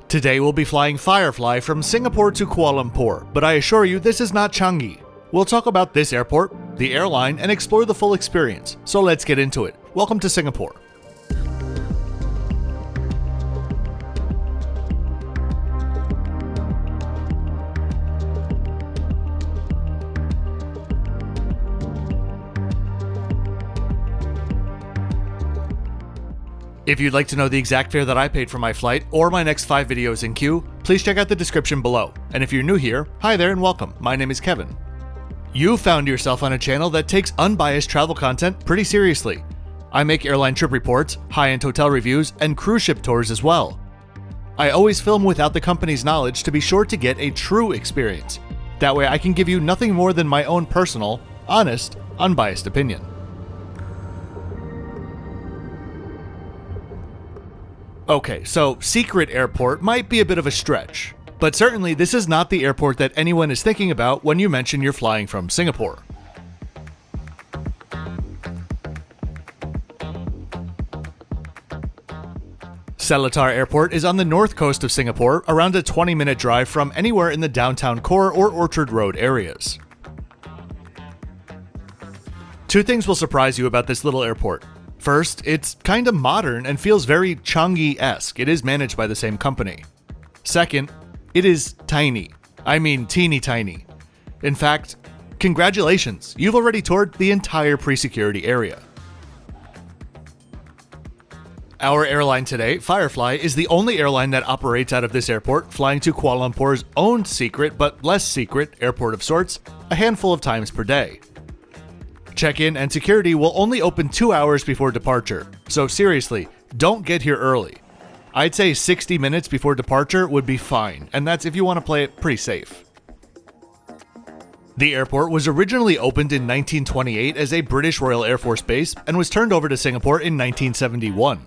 Today we'll be flying Firefly from Singapore to Kuala Lumpur, but I assure you this is not Changi. We'll talk about this airport, the airline, and explore the full experience. So let's get into it. Welcome to Singapore. If you'd like to know the exact fare that I paid for my flight or my next 5 videos in queue, please check out the description below. And if you're new here, hi there and welcome. My name is Kevin. You found yourself on a channel that takes unbiased travel content pretty seriously. I make airline trip reports, high-end hotel reviews, and cruise ship tours as well. I always film without the company's knowledge to be sure to get a true experience. That way I can give you nothing more than my own personal, honest, unbiased opinion. Okay, so secret airport might be a bit of a stretch, but certainly this is not the airport that anyone is thinking about when you mention you're flying from Singapore. Seletar Airport is on the north coast of Singapore, around a 20-minute drive from anywhere in the downtown core or Orchard Road areas. Two things will surprise you about this little airport. First, it's kinda modern and feels very Changi-esque. It is managed by the same company. Second, it is tiny. I mean teeny tiny. In fact, congratulations, you've already toured the entire pre-security area. Our airline today, Firefly, is the only airline that operates out of this airport, flying to Kuala Lumpur's own secret but less secret airport of sorts a handful of times per day. Check-in and security will only open 2 hours before departure, so seriously, don't get here early. I'd say 60 minutes before departure would be fine, and that's if you want to play it pretty safe. The airport was originally opened in 1928 as a British Royal Air Force base and was turned over to Singapore in 1971.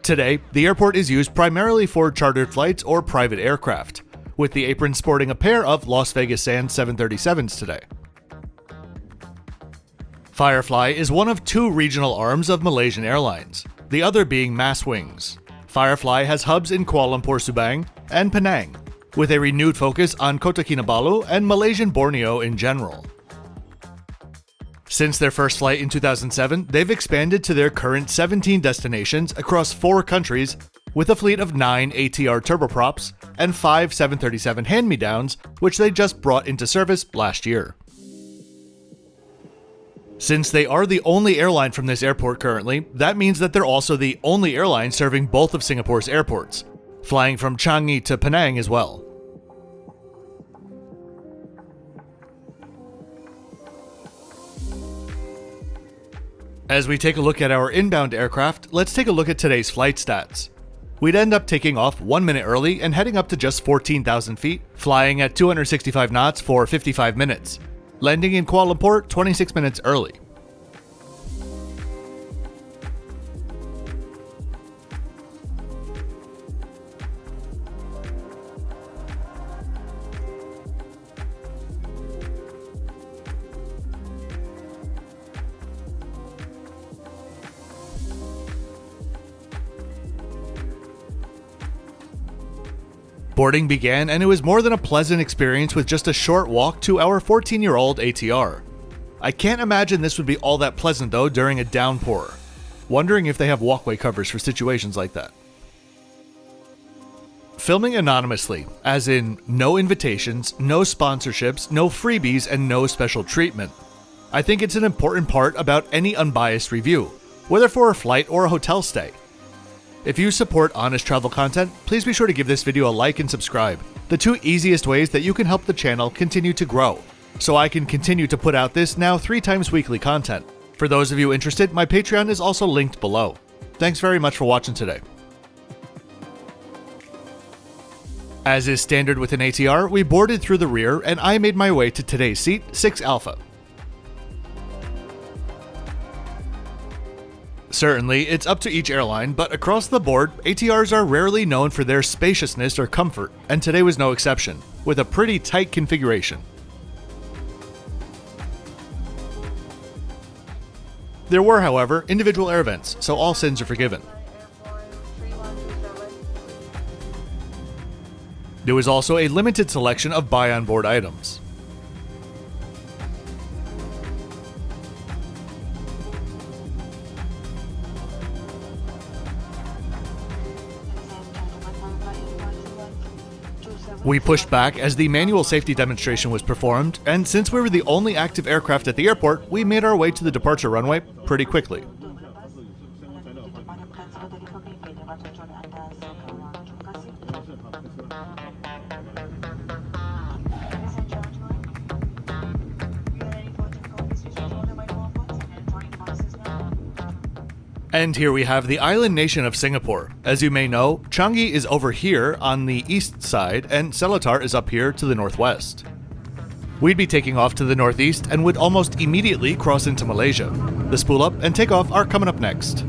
Today, the airport is used primarily for chartered flights or private aircraft, with the apron sporting a pair of Las Vegas Sands 737s today. Firefly is one of 2 regional arms of Malaysian Airlines, the other being MasWings. Firefly has hubs in Kuala Lumpur Subang and Penang, with a renewed focus on Kota Kinabalu and Malaysian Borneo in general. Since their first flight in 2007, they've expanded to their current 17 destinations across 4 countries with a fleet of 9 ATR turboprops and 5 737 hand-me-downs, which they just brought into service last year. Since they are the only airline from this airport currently, that means that they're also the only airline serving both of Singapore's airports, flying from Changi to Penang as well. As we take a look at our inbound aircraft, let's take a look at today's flight stats. We'd end up taking off 1 minute early and heading up to just 14,000 feet, flying at 265 knots for 55 minutes. Landing in Kuala Lumpur 26 minutes early. Boarding began, and it was more than a pleasant experience with just a short walk to our 14-year-old ATR. I can't imagine this would be all that pleasant though during a downpour. Wondering if they have walkway covers for situations like that. Filming anonymously, as in no invitations, no sponsorships, no freebies, and no special treatment. I think it's an important part about any unbiased review, whether for a flight or a hotel stay. If you support honest travel content, please be sure to give this video a like and subscribe, the 2 easiest ways that you can help the channel continue to grow, so I can continue to put out this now 3 times weekly content. For those of you interested, my Patreon is also linked below. Thanks very much for watching today. As is standard with an ATR, we boarded through the rear and I made my way to today's seat, 6 Alpha. Certainly, it's up to each airline, but across the board, ATRs are rarely known for their spaciousness or comfort, and today was no exception, with a pretty tight configuration. There were, however, individual air vents, so all sins are forgiven. There was also a limited selection of buy on board items. We pushed back as the manual safety demonstration was performed, and since we were the only active aircraft at the airport, we made our way to the departure runway pretty quickly. And here we have the island nation of Singapore. As you may know, Changi is over here on the east side and Seletar is up here to the northwest. We'd be taking off to the northeast and would almost immediately cross into Malaysia. The spool up and take off are coming up next.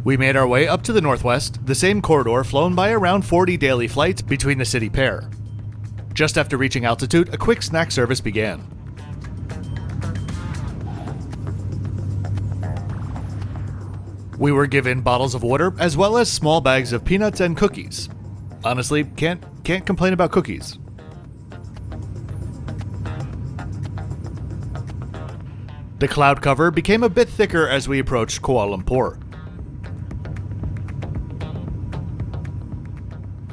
We made our way up to the northwest, the same corridor flown by around 40 daily flights between the city pair. Just after reaching altitude, a quick snack service began. We were given bottles of water as well as small bags of peanuts and cookies. Honestly, can't complain about cookies. The cloud cover became a bit thicker as we approached Kuala Lumpur.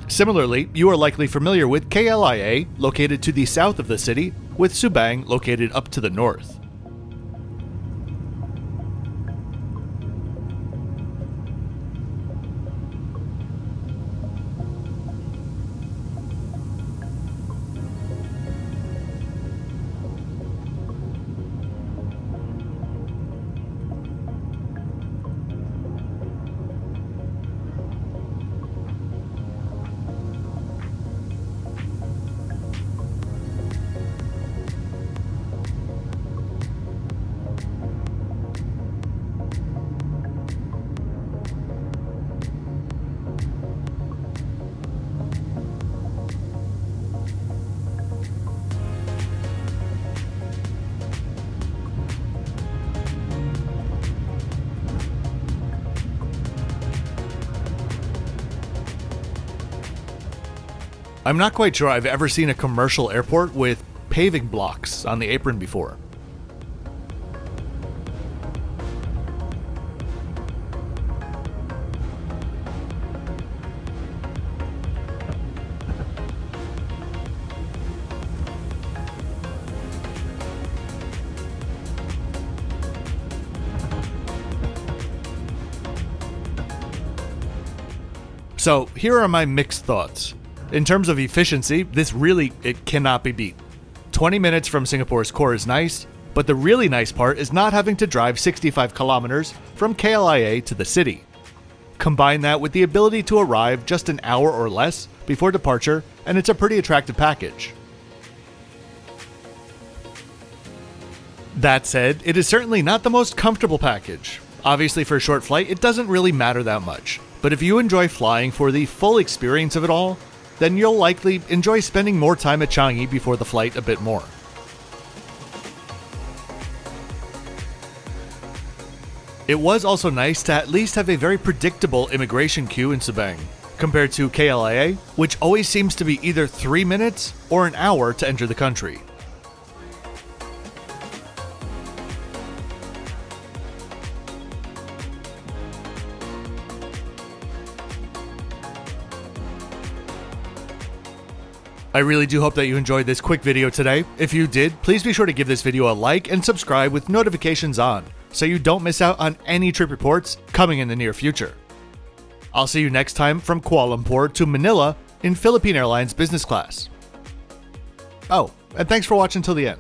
Similarly, you are likely familiar with KLIA, located to the south of the city, with Subang located up to the north. I'm not quite sure I've ever seen a commercial airport with paving blocks on the apron before. So here are my mixed thoughts. In terms of efficiency, it cannot be beat. 20 minutes from Singapore's core is nice, but the really nice part is not having to drive 65 kilometers from KLIA to the city. Combine that with the ability to arrive just an hour or less before departure, and it's a pretty attractive package. That said, it is certainly not the most comfortable package. Obviously, for a short flight, it doesn't really matter that much, but if you enjoy flying for the full experience of it all, then you'll likely enjoy spending more time at Changi before the flight a bit more. It was also nice to at least have a very predictable immigration queue in Subang, compared to KLIA, which always seems to be either 3 minutes or an hour to enter the country. I really do hope that you enjoyed this quick video today. If you did, please be sure to give this video a like and subscribe with notifications on, so you don't miss out on any trip reports coming in the near future. I'll see you next time from Kuala Lumpur to Manila in Philippine Airlines business class. Oh, and thanks for watching till the end.